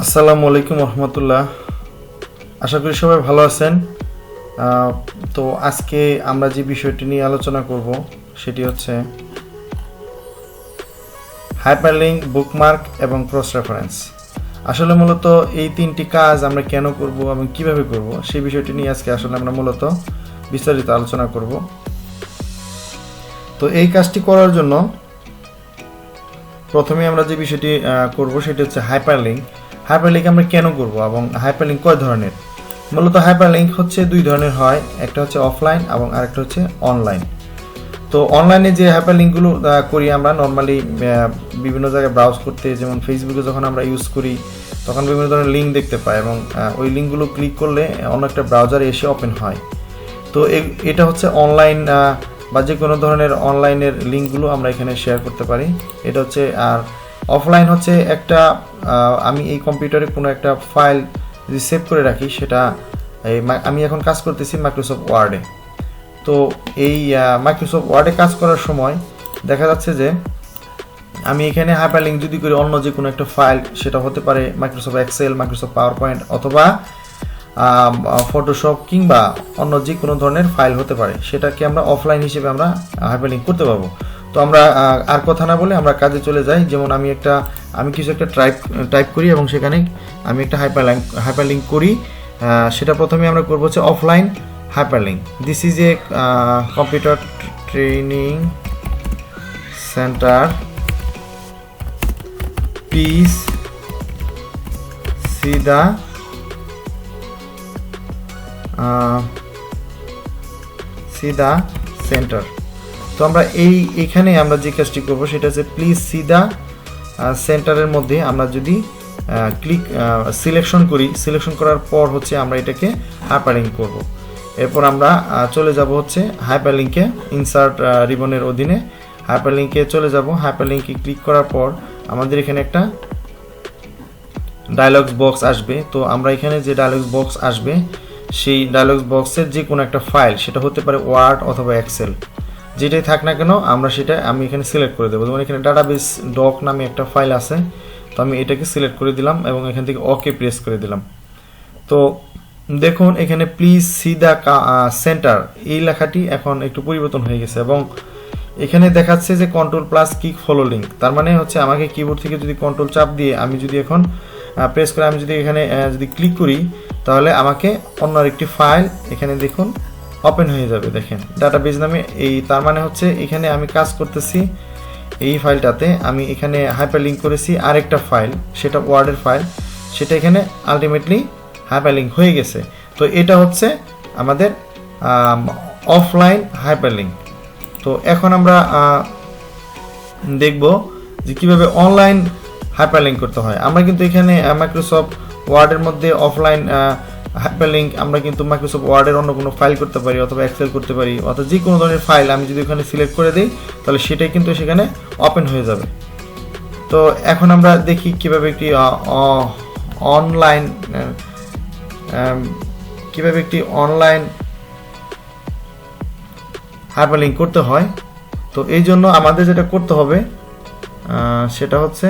আসসালামু আলাইকুম রহমতুল্লাহ। আশা করি সবাই ভালো আছেন। তো আজকে আমরা যে বিষয়টি নিয়ে আলোচনা করব সেটি হচ্ছে হাইপারলিঙ্ক, বুকমার্ক এবং ক্রস রেফারেন্স। আসলে মূলত এই তিনটি কাজ আমরা কেন করব এবং কিভাবে করব সেই বিষয়টি নিয়ে আজকে আসলে আমরা মূলত বিস্তারিত আলোচনা করব। তো এই কাজটি করার জন্য প্রথমে আমরা যে বিষয়টি করব সেটি হচ্ছে হাইপারলিঙ্ক। হাইপারলিঙ্ক আমরা কেন করব এবং হাইপারলিঙ্ক কয় ধরনের? মূলত হাইপারলিঙ্ক হচ্ছে দুই ধরনের হয়, একটা হচ্ছে অফলাইন এবং আরেকটা হচ্ছে অনলাইন। তো অনলাইনে যে হাইপারলিঙ্কগুলো করি আমরা নর্মালি বিভিন্ন জায়গায় ব্রাউজ করতে, যেমন ফেসবুকে যখন আমরা ইউজ করি তখন বিভিন্ন ধরনের লিঙ্ক দেখতে পাই এবং ওই লিঙ্কগুলো ক্লিক করলে অন্য একটা ব্রাউজারে এসে ওপেন হয়। তো এটা হচ্ছে অনলাইন বা যে কোনো ধরনের অনলাইনের লিঙ্কগুলো আমরা এখানে শেয়ার করতে পারি। এটা হচ্ছে, আর অফলাইন হচ্ছে একটা আমি এই কম্পিউটারে কোনো একটা ফাইল যদি সেভ করে রাখি, সেটা আমি এখন কাজ করতেছি মাইক্রোসফট ওয়ার্ডে। তো এই মাইক্রোসফট ওয়ার্ডে কাজ করার সময় দেখা যাচ্ছে যে আমি এখানে হাইপারলিঙ্ক যদি করি অন্য যে কোনো একটা ফাইল, সেটা হতে পারে Microsoft Excel, Microsoft PowerPoint অথবা ফটোশপ কিংবা অন্য যে কোনো ধরনের ফাইল হতে পারে, সেটাকে আমরা অফলাইন হিসেবে আমরা হাইপারলিঙ্ক করতে পারবো। তো আমরা আর কথা না বলে আমরা কাজে চলে যাই। যেমন আমি কিছু একটা টাইপ করি এবং সেখানে আমি একটা হাইপারলিঙ্ক করি। সেটা প্রথমে আমরা করবো হচ্ছে offline hyperlink. This is a computer training centre, please see the centre. তো আমরা এইখানে আমরা যে কাজটি করবো সেটা হচ্ছে প্লিজ সি দ্য সেন্টারের মধ্যে আমরা যদি সিলেকশন করার পর হচ্ছে আমরা এটাকে হাইপারলিঙ্ক করব। এরপর আমরা চলে যাব হচ্ছে হাইপারলিঙ্কে, ইনসার্ট রিবনের অধীনে হাইপারলিঙ্কে চলে যাব। হাইপারলিঙ্কে ক্লিক করার পর আমাদের এখানে একটা ডায়লগস বক্স আসবে। তো আমরা এখানে যে ডায়লগস বক্স আসবে সেই ডায়লগস বক্সের যে কোনো একটা ফাইল, সেটা হতে পারে ওয়ার্ড অথবা এক্সেল, যেটাই থাক না কেন আমি এখানে সিলেক্ট করে দেবো। যেমন এখানে ডাটাবেস ডক নামে একটা ফাইল আছে, তো আমি এটাকে সিলেক্ট করে দিলাম এবং এখান থেকে ওকে প্রেস করে দিলাম। তো দেখুন এখানে প্লিজ সি দ্য সেন্টার এই লেখাটি এখন একটু পরিবর্তন হয়ে গেছে এবং এখানে দেখাচ্ছে যে control plus click follow link. তার মানে হচ্ছে আমাকে কিবোর্ড থেকে যদি কন্ট্রোল চাপ দিয়ে আমি যদি এখন প্রেস করে আমি যদি এখানে যদি ক্লিক করি, তাহলে আমাকে অন্য আরেকটি ফাইল এখানে দেখুন ওপেন হয়ে যাবে। দেখেন ডাটাবেস নামে তার মানে হচ্ছে এখানে আমি কাজ করতেছি এই ফাইলটাতে, আমি এখানে হাইপারলিঙ্ক করেছি আরেকটা ফাইল, সেটা ওয়ার্ডের ফাইল, সেটা এখানে আলটিমেটলি হাইপারলিঙ্ক হয়ে গেছে। তো এটা হচ্ছে আমাদের অফলাইন হাইপারলিঙ্ক। তো এখন আমরা দেখব যে কিভাবে অনলাইন হাইপারলিঙ্ক করতে হয়। আমরা কিন্তু এখানে মাইক্রোসফট ওয়ার্ডের মধ্যে অফলাইন হাইপারলিঙ্ক আমরা কিন্তু মাইক্রোসফট ওয়ার্ডের অন্য কোনো ফাইল করতে পারি অথবা এক্সেল করতে পারি অথবা যে কোনো ধরনের ফাইল আমি যদি ওখানে সিলেক্ট করে দিই, তাহলে সেটাই কিন্তু সেখানে ওপেন হয়ে যাবে। তো এখন আমরা দেখি কিভাবে একটি অনলাইন হাইপারলিঙ্ক করতে হয়। তো এই জন্য আমাদের যেটা করতে হবে সেটা হচ্ছে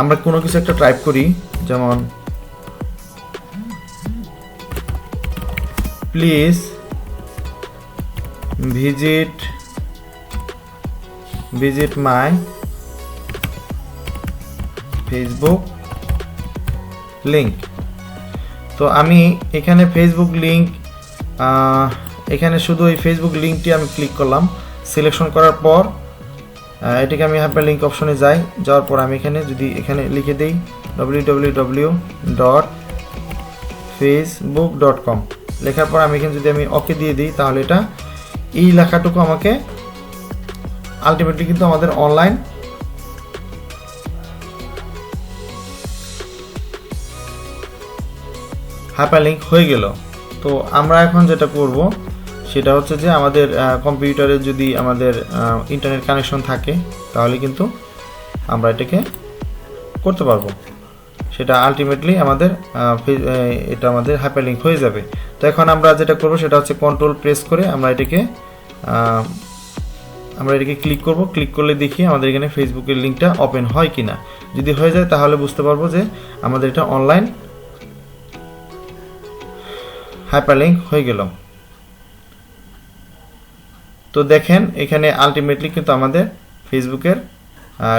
আমরা কোনো কিছু একটা টাইপ করি, যেমন please visit my Facebook link. তো আমি এখানে ফেসবুক লিঙ্ক, এখানে শুধু এই ফেসবুক লিঙ্কটি আমি ক্লিক করলাম। সিলেকশন করার পর এটাকে আমি হাইপারলিঙ্ক অপশনে যাওয়ার পর আমি এখানে লিখে দিই www.facebook.com। লেখার পর আমি এখানে যদি আমি ওকে দিয়ে দিই, তাহলে এটা এই লেখাটুকু আমাকে আলটিমেটলি কিন্তু আমাদের অনলাইন হাইপারলিঙ্ক হয়ে গেল। তো আমরা এখন যেটা করব সেটা হচ্ছে যে আমাদের কম্পিউটারে যদি আমাদের ইন্টারনেট কানেকশন থাকে, তাহলে কিন্তু আমরা এটাকে করতে পারবো। সেটা আলটিমেটলি এটা আমাদের হাইপারলিঙ্ক হয়ে যাবে। তো এখন আমরা যেটা করব সেটা হচ্ছে কন্ট্রোল প্রেস করে আমরা এটাকে আমরা এটাকে ক্লিক করব, ক্লিক করলে দেখি আমাদের এখানে ফেসবুকের লিঙ্কটা ওপেন হয় কিনা। যদি হয়ে যায় তাহলে বুঝতে পারবো যে আমাদের এটা অনলাইন হাইপারলিংক হয়ে গেল। তো দেখেন এখানে আলটিমেটলি কিন্তু আমাদের ফেসবুকের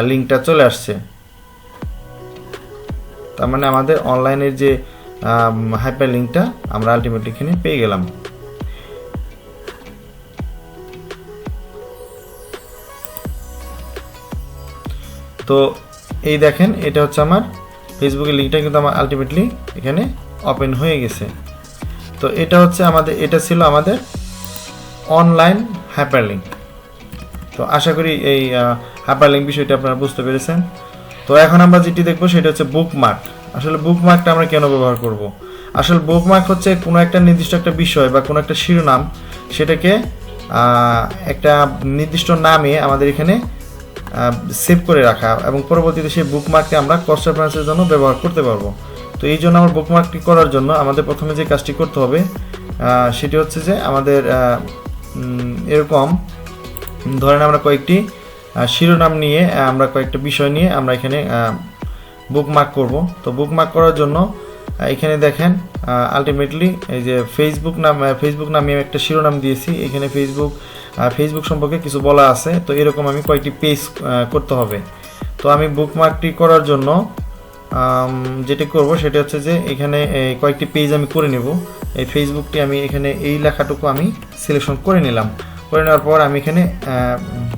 লিঙ্কটা চলে আসছে। তার মানে আমাদের অনলাইনের যে হাইপারলিংকটা আমরা আলটিমেটলি এখানে পেয়ে গেলাম। তো এই দেখেন এটা হচ্ছে আমার ফেসবুকের লিঙ্কটা কিন্তু আমার আলটিমেটলি এখানে ওপেন হয়ে গেছে। তো এটা হচ্ছে আমাদের, এটা ছিল আমাদের অনলাইন হাইপারলিংক। তো আশা করি এই হাইপারলিংক বিষয়টা আপনারা বুঝতে পেরেছেন। তো এখন আমরা যেটি দেখবো সেটা হচ্ছে বুকমার্ক। আসলে বুকমার্কটা আমরা কেন ব্যবহার করব? আসলে বুকমার্ক হচ্ছে কোনো একটা নির্দিষ্ট একটা বিষয় বা কোনো একটা শিরোনাম, সেটাকে একটা নির্দিষ্ট নামে আমাদের এখানে সেভ করে রাখা এবং পরবর্তীতে সেই বুকমার্ককে আমরা ক্রস রেফারেন্সের জন্য ব্যবহার করতে পারবো। তো এই জন্য আমার বুকমার্কটি করার জন্য আমাদের প্রথমে যে কাজটি করতে হবে সেটি হচ্ছে যে আমাদের এরকম ধরেন আমরা কয়েকটি শিরোনাম নিয়ে আমরা কয়েকটা বিষয় নিয়ে আমরা এখানে বুকমার্ক করব। তো বুকমার্ক করার জন্য এখানে দেখেন আলটিমেটলি এই যে ফেসবুক নামে একটা শিরোনাম দিয়েছি, এখানে ফেসবুক সম্পর্কে কিছু বলা আছে। তো এরকম আমি কয়েকটি পেজ করতে হবে। তো আমি বুকমার্কটি করার জন্য যেটা করব সেটা হচ্ছে যে এখানে কয়েকটি পেজ আমি করে নেব। এই ফেসবুকটি আমি এখানে এই লেখাটুকু আমি সিলেকশন করে নিলাম। করে নেওয়ার পর আমি এখানে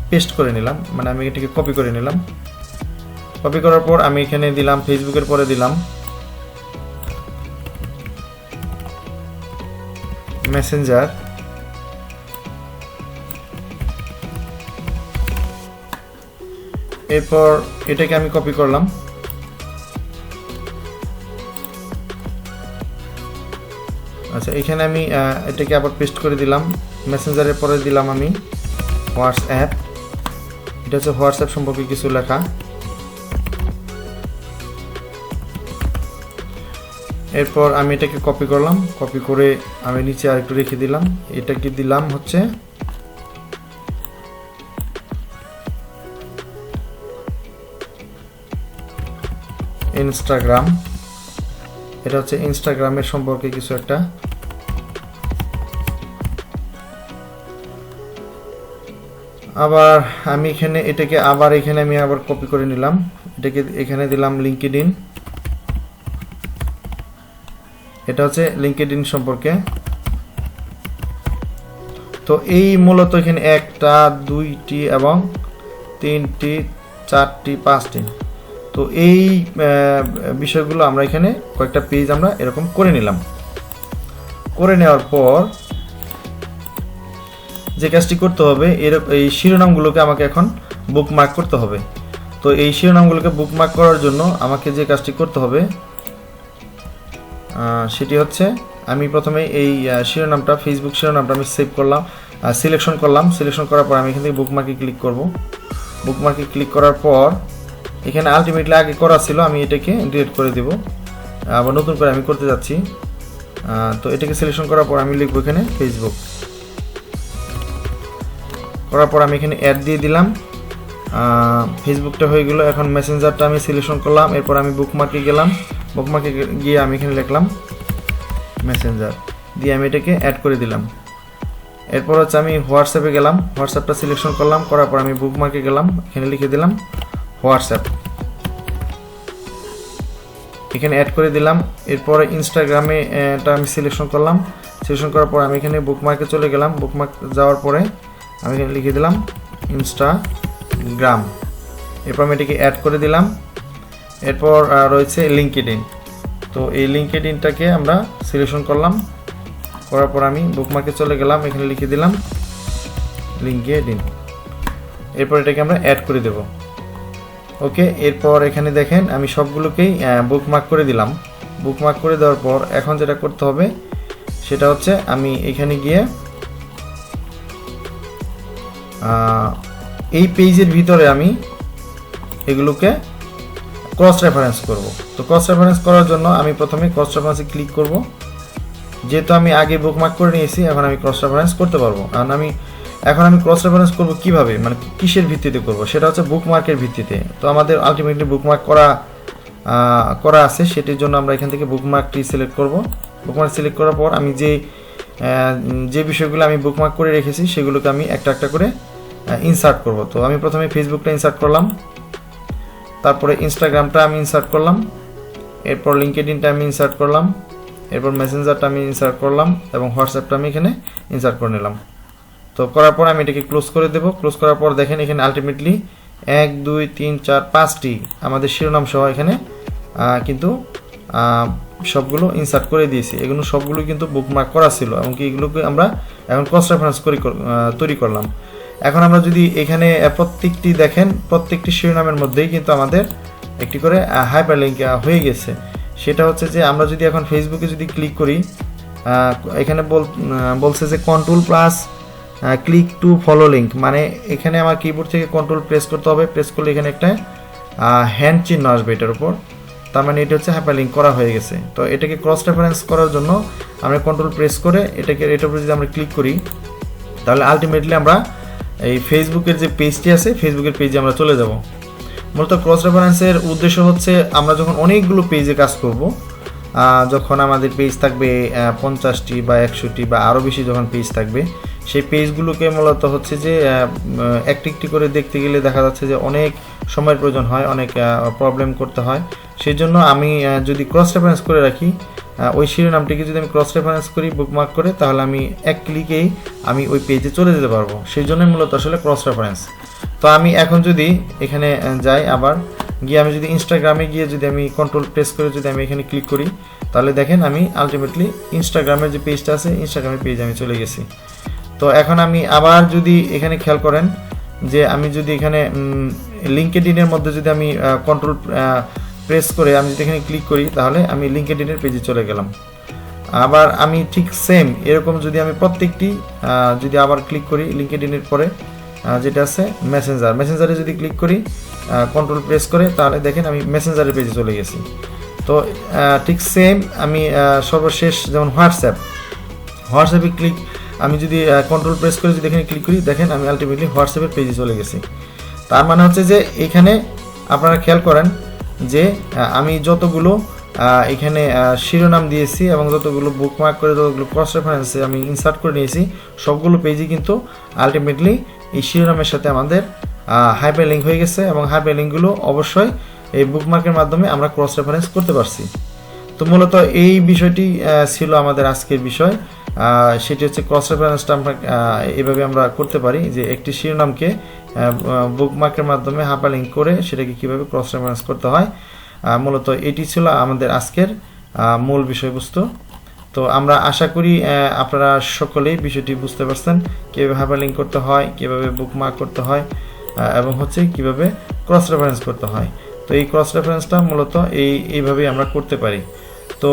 পেস্ট করে নিলাম, মানে আমি এটাকে কপি করে নিলাম। কপি করার পর আমি এখানে দিলাম ফেসবুকের পরে দিলাম মেসেঞ্জার। এরপর এটাকে আমি কপি করলাম। আচ্ছা, এখানে আমি এটাকে আবার পেস্ট করে দিলাম। মেসেঞ্জারের পরে দিলাম আমি হোয়াটসঅ্যাপ। এটা হচ্ছে হোয়াটসঅ্যাপ সম্পর্কে কিছু লেখা। এরপর আমি এটাকে কপি করলাম, কপি করে আমি নিচে আরেকটু রেখে দিলাম। এটাকে দিলাম হচ্ছে ইনস্টাগ্রাম। এটা হচ্ছে ইনস্টাগ্রামের সম্পর্কে কিছু একটা। আবার আমি এটাকে আমি আবার কপি করে নিলাম। এটাকে এখানে দিলাম লিঙ্কডইন। এটা হচ্ছে লিঙ্কডইন সম্পর্কে। তো এই মূলত এখানে একটা, দুইটি এবং তিনটি, চারটি, পাঁচটি। তো এই বিষয়গুলো আমরা এখানে কয়েকটা পেজ আমরা এরকম করে নিলাম। করে নেওয়ার পর যে কাজটি করতে হবে, এই শিরোনামগুলোকে আমাকে এখন বুকমার্ক করতে হবে। তো এই শিরোনামগুলোকে বুকমার্ক করার জন্য আমাকে যে কাজটি করতে হবে সেটি হচ্ছে আমি প্রথমে এই শিরোনামটা, ফেসবুক শিরোনামটা আমি সেভ করলাম, সিলেকশন করলাম। সিলেকশন করার পর আমি এখান থেকে বুকমার্কে ক্লিক করব। বুকমার্কে ক্লিক করার পর এখানে আলটিমেটলি আগে করা ছিল, আমি এটাকে ডিলিট করে দেব। আবার নতুন করে আমি করতে যাচ্ছি। তো এটাকে সিলেকশন করার পর আমি লিখব এখানে ফেসবুক। করার পর আমি এখানে অ্যাড দিয়ে দিলাম। ফেসবুকটা হয়ে গেল। এখন মেসেঞ্জারটা আমি সিলেকশন করলাম। এরপর আমি বুকমার্কে গেলাম। বুকমার্কে গিয়ে আমি এখানে লিখলাম মেসেঞ্জার, দিয়ে আমি এটাকে অ্যাড করে দিলাম। এরপর হচ্ছে আমি হোয়াটসঅ্যাপে গেলাম। হোয়াটসঅ্যাপটা সিলেকশন করলাম। করার পর আমি বুকমার্কে গেলাম, এখানে লিখে দিলাম হোয়াটসঅ্যাপ, এখানে অ্যাড করে দিলাম। এরপরে ইনস্টাগ্রামে এটা আমি সিলেকশন করলাম। সিলেকশন করার পর আমি এখানে বুকমার্কে চলে গেলাম। বুকমার্ক যাওয়ার পরে আমি এখানে লিখে দিলাম ইনস্টাগ্রাম। এরপর আমি এটাকে অ্যাড করে দিলাম। এরপর রয়েছে লিঙ্কডইন। তো এই লিঙ্কডইনটাকে আমরা সিলেকশন করলাম। করার পর আমি বুকমার্কে চলে গেলাম, এখানে লিখে দিলাম লিঙ্কডইন। এরপর এটাকে আমরা অ্যাড করে দেব। ওকে, এরপর এখানে দেখেন আমি সবগুলোকেই বুকমার্ক করে দিলাম। বুকমার্ক করে দেওয়ার পর এখন যেটা করতে হবে সেটা হচ্ছে আমি এখানে গিয়ে এই পেজের ভিতরে আমি এগুলোকে ক্রস রেফারেন্স করব। তো ক্রস রেফারেন্স করার জন্য আমি প্রথমে ক্রস রেফারেন্সে ক্লিক করব। যেহেতু আমি আগে বুকমার্ক করে নিয়েছি, এখন আমি ক্রস রেফারেন্স করতে পারবো। কারণ আমি এখন আমি ক্রস রেফারেন্স করব কিভাবে, মানে কিসের ভিত্তিতে করব, সেটা হচ্ছে বুকমার্কের ভিত্তিতে। তো আমাদের আলটিমেটলি বুকমার্ক করা আছে, সেটির জন্য আমরা এখান থেকে বুকমার্কটি সিলেক্ট করব। বুকমার্ক সিলেক্ট করার পর আমি যে বিষয়গুলো আমি বুকমার্ক করে রেখেছি সেগুলোকে আমি একটা একটা করে ইনসার্ট করব। তো আমি প্রথমে ফেসবুকটা ইনসার্ট করলাম, তারপরে ইনস্টাগ্রামটা আমি ইনসার্ট করলাম, এরপর লিঙ্কডইনটা আমি ইনসার্ট করলাম, এরপর মেসেঞ্জারটা আমি ইনসার্ট করলাম এবং হোয়াটসঅ্যাপটা আমি এখানে ইনসার্ট করে নিলাম। তো করার পর আমি এটাকে ক্লোজ করে দেব। ক্লোজ করার পর দেখেন এখানে আলটিমেটলি 1 2 3 4 5টি আমাদের শিরোনাম সহ এখানে কিন্তু সবগুলো ইনসার্ট করে দিয়েছি। এগুলো সবগুলো কিন্তু বুকমার্ক করা ছিল এবং কি এগুলোকে আমরা এখন ক্রস রেফারেন্স তৈরি করলাম। এখন আমরা যদি এখানে প্রত্যেকটি দেখেন, প্রত্যেকটি শিরোনামের মধ্যেই কিন্তু আমাদের একটি করে হাইপারলিংক হয়ে গেছে। সেটা হচ্ছে যে আমরা যদি এখন ফেসবুকে যদি ক্লিক করি, এখানে বলছে যে control plus click to follow link, মানে এখানে আমার কিবোর্ড থেকে কন্ট্রোল প্রেস করতে হবে। প্রেস করলে এখানে একটা হ্যান্ড চিহ্ন আসবে এটার উপর, তার মানে এটা হচ্ছে হাইপারলিংক করা হয়ে গেছে। তো এটাকে ক্রস রেফারেন্স করার জন্য আমরা কন্ট্রোল প্রেস করে এটার উপর যদি আমরা ক্লিক করি, তাহলে আলটিমেটলি আমরা এই ফেসবুকের যে পেজটি আছে ফেসবুকের পেজে আমরা চলে যাব। মূলত ক্রস রেফারেন্সের উদ্দেশ্য হচ্ছে আমরা যখন অনেকগুলো পেজে কাজ করব, যখন আমাদের পেজ থাকবে 50টি বা 100টি বা আরও বেশি যখন পেজ থাকবে, সেই পেজগুলোকে মূলত হচ্ছে যে একটি একটি করে দেখতে গেলে দেখা যাচ্ছে যে অনেক সময়ের প্রয়োজন হয়, অনেক প্রবলেম করতে হয়। সেই জন্য আমি যদি ক্রস রেফারেন্স করে রাখি, ওই শিরোনামটিকে যদি আমি ক্রস রেফারেন্স করি বুকমার্ক করে, তাহলে আমি এক ক্লিকেই আমি ওই পেজে চলে যেতে পারবো। সেই জন্যই মূলত আসলে ক্রস রেফারেন্স। তো আমি এখন যদি এখানে যাই, আবার গিয়ে আমি যদি ইনস্টাগ্রামে গিয়ে যদি আমি কন্ট্রোল প্রেস করে যদি আমি এখানে ক্লিক করি, তাহলে দেখেন আমি আলটিমেটলি ইনস্টাগ্রামের যে পেজটা আছে ইনস্টাগ্রামের পেজে আমি চলে গেছি। তো এখন আমি আবার যদি এখানে খেয়াল করেন যে আমি যদি এখানে লিঙ্কডইনের মধ্যে যদি আমি কন্ট্রোল প্রেস করে আমি যদি এখানে ক্লিক করি, তাহলে আমি লিঙ্কডইনের পেজে চলে গেলাম। আবার আমি ঠিক সেম এরকম যদি আমি প্রত্যেকটি যদি আবার ক্লিক করি লিঙ্কডইনের পরে যেটা আছে মেসেঞ্জারে যদি ক্লিক করি কন্ট্রোল প্রেস করে, তাহলে দেখেন আমি মেসেঞ্জারের পেজে চলে গেছি। তো ঠিক সেম আমি সর্বশেষ যেমন হোয়াটসঅ্যাপে আমি যদি কন্ট্রোল প্রেস করে যদি এখানে ক্লিক করি, দেখেন আমি আলটিমেটলি হোয়াটসঅ্যাপের পেজে চলে গেছি। তার মানে হচ্ছে যে এখানে আপনারা খেয়াল করেন যে আমি যতগুলো এখানে শিরোনাম দিয়েছি এবং যতগুলো বুকমার্ক করে যতগুলো ক্রস রেফারেন্সে আমি ইনসার্ট করে নিয়েছি, সবগুলো পেজই কিন্তু আলটিমেটলি এই শিরোনামের সাথে আমাদের হাইপারলিংক হয়ে গেছে এবং হাইপারলিংকগুলো অবশ্যই এই বুকমার্কের মাধ্যমে আমরা ক্রস রেফারেন্স করতে পারছি। তো মূলত এই বিষয়টি ছিল আমাদের আজকের বিষয়। সেটি হচ্ছে ক্রস রেফারেন্সটা আমরা এভাবে আমরা করতে পারি যে একটি শিরোনামকে বুকমার্কের মাধ্যমে হাইপারলিংক করে সেটাকে কীভাবে ক্রস রেফারেন্স করতে হয়। মূলত এটি ছিল আমাদের আজকের মূল বিষয়বস্তু। তো আমরা আশা করি আপনারা সকলেই বিষয়টি বুঝতে পারছেন, কীভাবে হাইপারলিংক করতে হয়, কীভাবে বুকমার্ক করতে হয় এবং হচ্ছে কীভাবে ক্রস রেফারেন্স করতে হয়। তো এই ক্রস রেফারেন্সটা মূলত এইভাবেই আমরা করতে পারি। তো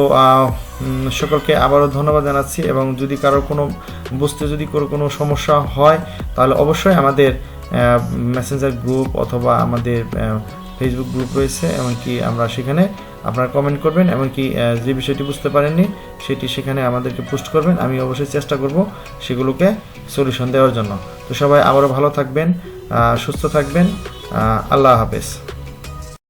সকলকে আবারও ধন্যবাদ জানাচ্ছি এবং যদি কারোর বুঝতে কোনো সমস্যা হয়, তাহলে অবশ্যই আমাদের মেসেঞ্জার গ্রুপ অথবা আমাদের ফেসবুক গ্রুপ রয়েছে, এমনকি আমরা সেখানে আপনারা কমেন্ট করবেন, এমনকি যে বিষয়টি বুঝতে পারেননি সেটি সেখানে আমাদেরকে পোস্ট করবেন। আমি অবশ্যই চেষ্টা করব সেগুলোকে সলিউশন দেওয়ার জন্য। তো সবাই আবারও ভালো থাকবেন, সুস্থ থাকবেন। আল্লাহ হাফেজ।